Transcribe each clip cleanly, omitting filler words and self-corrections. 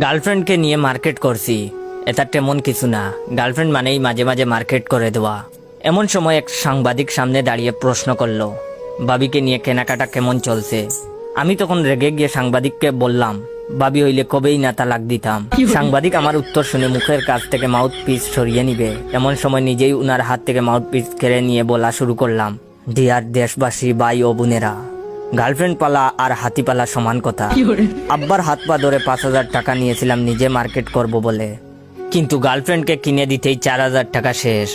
গার্লফ্রেন্ডকে নিয়ে মার্কেট করছি, এটা তেমন কিছু না। গার্লফ্রেন্ড মানেই মাঝে মাঝে মার্কেট করে দেওয়া। এমন সময় এক সাংবাদিক সামনে দাঁড়িয়ে প্রশ্ন করলো, বাবিকে নিয়ে কেনাকাটা কেমন চলছে? আমি তখন রেগে গিয়ে সাংবাদিককে বললাম, বাবি হইলে কবেই না তালাক দিতাম। সাংবাদিক আমার উত্তর শুনে মুখের কাছ থেকে মাউথ পিস সরিয়ে নিবে এমন সময় নিজেই উনার হাত থেকে মাউথ পিস কেড়ে নিয়ে বলা শুরু করলাম, ডিয়ার দেশবাসী ভাই ও বোনেরা, গার্লফ্রেন্ড পালা আর হাতি পালা সমান কথা। আব্বার হাত পা ধরে 5,000 টাকা নিয়েছিলাম নিজে মার্কেট করব বলে, কিন্তু গার্লফ্রেন্ডকে কিনে দিতেই 4,000 টাকা শেষ।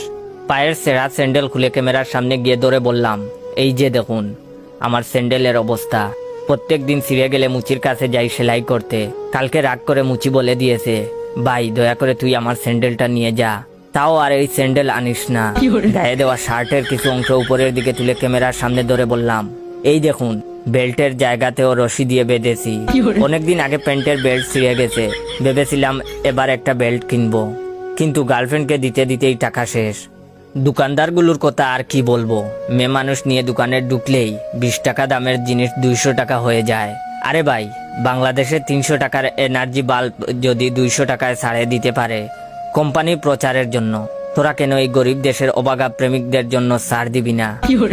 পায়ের সেরা স্যান্ডেল খুলে ক্যামেরার সামনে গিয়ে ধরে বললাম, এই যে দেখুন আমার স্যান্ডেলের অবস্থা। প্রত্যেক দিন ছিঁড়ে গেলে মুচির কাছে যাই সেলাই করতে। কালকে রাগ করে মুচি বলে দিয়েছে, ভাই দয়া করে তুই আমার স্যান্ডেলটা নিয়ে যা। তাও আর এই স্যান্ডেল আনিস না। গায়ে দেওয়া শার্টের কিছু অংশ উপরের দিকে তুলে ক্যামেরার সামনে ধরে বললাম, এই দেখুন বেল্টের জায়গাতেও রশি দিয়ে বেঁধেছি। অনেকদিন আগে প্যান্টের বেল্ট ছিঁড়ে গেছে, ভেবেছিলাম এবার একটা বেল্ট কিনবো, কিন্তু গার্লফ্রেন্ডকে দিতে দিতেই টাকা শেষ। দোকানদারগুলোর কথা আর কি বলবো, মেয়ে মানুষ নিয়ে দোকানে ঢুকলেই 20 টাকা দামের জিনিস 200 টাকা হয়ে যায়। আরে ভাই, বাংলাদেশে 300 টাকার এনার্জি বাল্ব যদি 200 টাকায় ছাড়ে দিতে পারে কোম্পানির প্রচারের জন্য, তোরা কেন এই গরিব দেশের অবাগা প্রেমিকদের জন্য ছাড় দিবি না?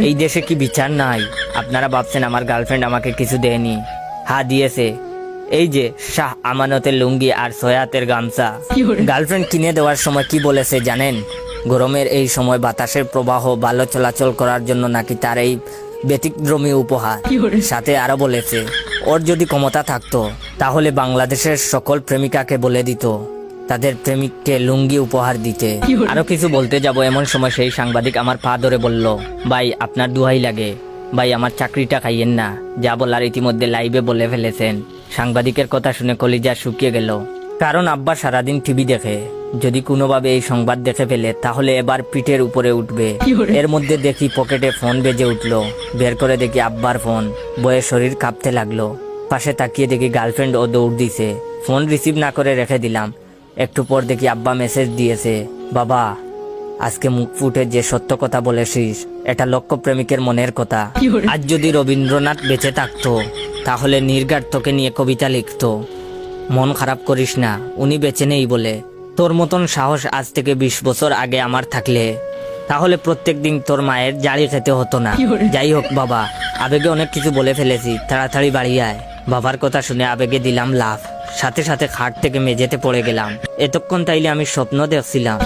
এই দেশে কি বিচার নাই? আপনারা ভাবছেন আমার গার্লফ্রেন্ড আমাকে কিছু দেয়নি? হ্যাঁ দিয়েছে, এই যে শাহ আমানতের লুঙ্গি আর সয়াতের গামছা। গার্লফ্রেন্ড কিনে দেওয়ার সময় কি বলেছে জানেন? গরমের এই সময় বাতাসের প্রবাহ ভালো চলাচল করার জন্য নাকি তার এই ব্যতিক্রমী উপহার। সাথে আরো বলেছে, ওর যদি ক্ষমতা থাকতো তাহলে বাংলাদেশের সকল প্রেমিকাকে বলে দিত তাদের প্রেমিককে লুঙ্গি উপহার দিতে। আরো কিছু বলতে যাব এমন সময় সেই সাংবাদিক আমার পা ধরে বলল, ভাই আপনার দুহাই লাগে, ভাই আমার চাকরিটা খাইয়েন না। যা বলার ইতিমধ্যে লাইভে বলে ফেলেছেন। সাংবাদিকের কথা শুনে কলিজা শুকিয়ে গেল, কারণ আব্বা সারাদিন টিভি দেখে। যদি কোনোভাবে এই সংবাদ দেখে ফেলে তাহলে এবার পিঠের উপরে উঠবে। এর মধ্যে দেখি পকেটে ফোন বেজে উঠলো। বের করে দেখি আব্বার ফোন। বয়ে শরীর কাঁপতে লাগলো। পাশে তাকিয়ে দেখি গার্লফ্রেন্ড ও দৌড় দিছে। ফোন রিসিভ না করে রেখে দিলাম। একটু পর দেখি আব্বা মেসেজ দিয়েছে, বাবা আজকে মুখ ফুটে যে সত্য কথা বলেছিস এটা লক্ষ প্রেমিকের মনের কথা। আজ যদি রবীন্দ্রনাথ বেঁচে থাকতো তাহলে নির্ঘাত তোকে নিয়ে কবিতা লিখতো। মন খারাপ করিস না, উনি বেঁচে নেই বলে। তোর মতন সাহস আজ থেকে 20 বছর আগে আমার থাকলে তাহলে প্রত্যেক দিন তোর মায়ের জাড়ি খেতে হতো না। যাই হোক বাবা, আবেগে অনেক কিছু বলে ফেলেছি, তাড়াতাড়ি বাড়ি আয়। বাবার কথা শুনে আবেগে দিলাম লাফ। সাথে সাথে খাট থেকে মেঝেতে পড়ে গেলাম। এতক্ষণ তাইলে আমি স্বপ্ন দেখছিলাম।